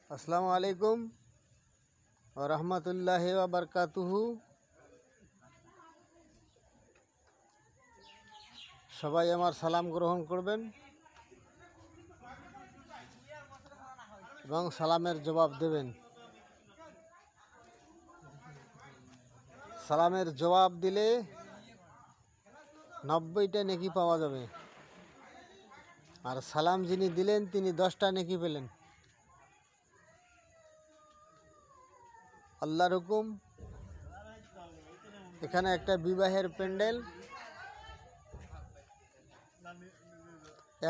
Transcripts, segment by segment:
আসসালামু আলাইকুম ওয়া রাহমাতুল্লাহি ওয়া বারাকাতুহু। সবাই আমার সালাম গ্রহণ করবেন এবং সালামের জবাব দেবেন। সালামের জবাব দিলে 90টা নেকি পাওয়া যাবে, আর সালাম যিনি দিলেন তিনি 10টা নেকি পেলেন। আল্লাহর হুকুম, এখানে একটা বিবাহের প্যান্ডেল,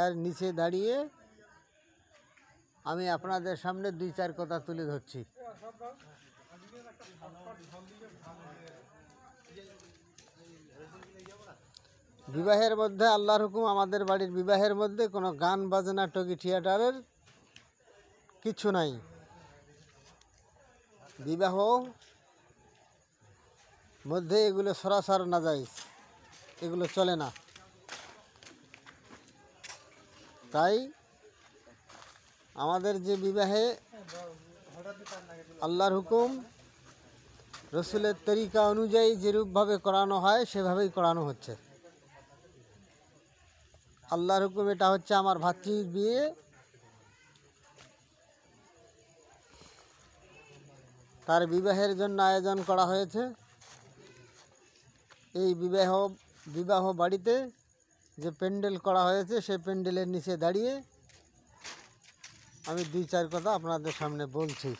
এর নিচে দাঁড়িয়ে আমি আপনাদের সামনে 2-4 কথা তুলে ধরছি। বিবাহের মধ্যে আল্লাহর হুকুম, আমাদের বাড়ির বিবাহের মধ্যে কোনো গান বাজনা টকি থিয়েটারের কিছু নাই। বিবাহ মধ্যে এগুলো সরাসর নাজায়েজ, এগুলো চলে না। তাই আমাদের যে বিবাহে আল্লাহর হুকুম, রসুলের তরিকা অনুযায়ী যেরূপভাবে করানো হয় সেভাবেই করানো হচ্ছে। আল্লাহর হুকুম, এটা হচ্ছে আমার ভাতৃর বিয়ে। তার বিবাহের জন্য আয়োজন করা হয়েছে। এই বিবাহ বাড়িতে যে প্যান্ডেল করা হয়েছে সেই প্যান্ডেলের নিচে দাঁড়িয়ে আমি 2-4 কথা আপনাদের সামনে বলছি।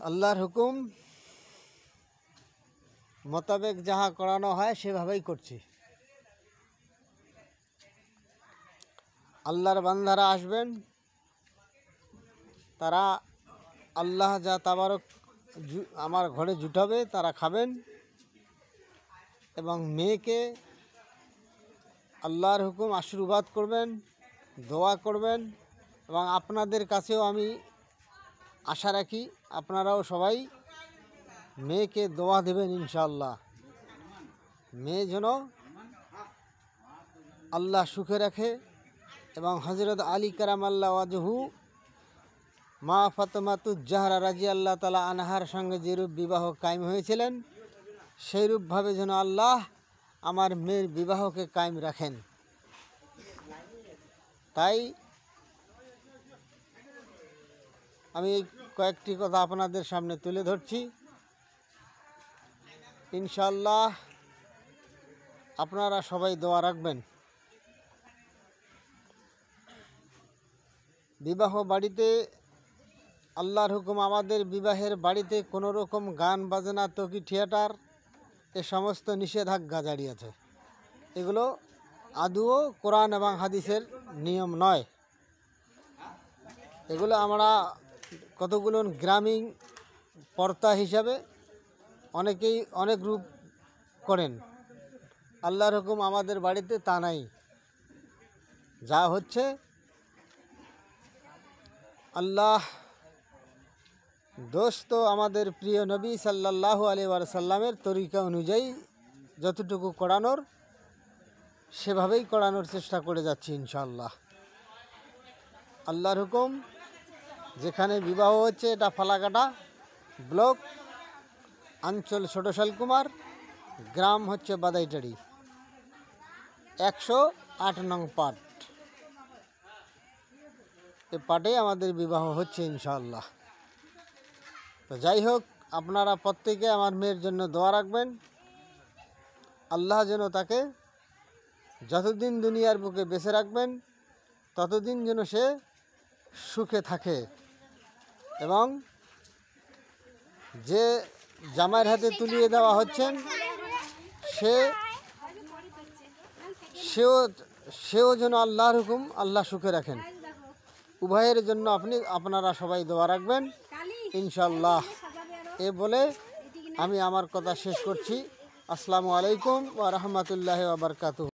আল্লাহর হুকুম মোতাবেক যাহা করানো হয় সেভাবেই করছি। আল্লাহর বান্দারা আসবেন, তারা আল্লাহ যা তাবারক আমার ঘরে জুটাবে তারা খাবেন, এবং মেয়েকে আল্লাহর হুকুম আশীর্বাদ করবেন, দোয়া করবেন। এবং আপনাদের কাছেও আমি আশা রাখি আপনারাও সবাই মেয়েকে দোয়া দেবেন ইনশাআল্লাহ। মেয়ে যেন আল্লাহ সুখে রাখে, এবং হযরত আলী কারামাল্লাহু ওয়াজহু মা ফাতেমাতুজ জাহরা রাদিয়াল্লাহু তাআলা আনহার সঙ্গে যেরূপ বিবাহ কায়েম হয়েছিলেন, সেইরূপভাবে যেন আল্লাহ আমার মেয়ের বিবাহকে কায়েম রাখেন। তাই আমি কয়েকটি কথা আপনাদের সামনে তুলে ধরছি। ইনশাআল্লাহ আপনারা সবাই দোয়া রাখবেন। বিবাহ বাড়িতে আল্লাহর হুকুম, আমাদের বিবাহের বাড়িতে কোনো রকম গান বাজনা তকি থিয়েটার এ সমস্ত নিষেধাজ্ঞা জারি আছে। এগুলো আদৌ কোরআন এবং হাদিসের নিয়ম নয়। এগুলো আমরা কতগুলো গ্রামীণ প্রথা হিসাবে অনেকেই অনেক রূপ করেন। আল্লাহর হুকুম আমাদের বাড়িতে তা নাই। যা হচ্ছে আল্লাহ দোস্ত আমাদের প্রিয় নবী সাল্লাল্লাহু আলাইহি ওয়াসাল্লামের তরিকা অনুযায়ী যতটুকু করানোর সেভাবেই করানোর চেষ্টা করে যাচ্ছি ইনশাআল্লাহ। আল্লাহর হুকুম, যেখানে বিবাহ হচ্ছে এটা ফালাকাটা ব্লক, অঞ্চল ছোট শালকুমার, গ্রাম হচ্ছে বাদাইটারি, 108 নং পাট। এ পাটে আমাদের বিবাহ হচ্ছে ইনশাআল্লাহ। তো যাই হোক, আপনারা প্রত্যেকে আমার মেয়ের জন্য দোয়া রাখবেন। আল্লাহ যেন তাকে যতদিন দুনিয়ার বুকে বেঁচে রাখবেন ততদিন যেন সে সুখে থাকে, এবং যে জামাইয়ের হাতে তুলিয়ে দেওয়া হচ্ছেন সেও যেন আল্লাহর হুকুম আল্লাহ সুখে রাখেন। উভয়ের জন্য আপনারা সবাই দোয়া রাখবেন ইনশাআল্লাহ। এ বলে আমি আমার কথা শেষ করছি। আসসালামু আলাইকুম ওয়া রাহমাতুল্লাহি ওয়া বারাকাতুহু।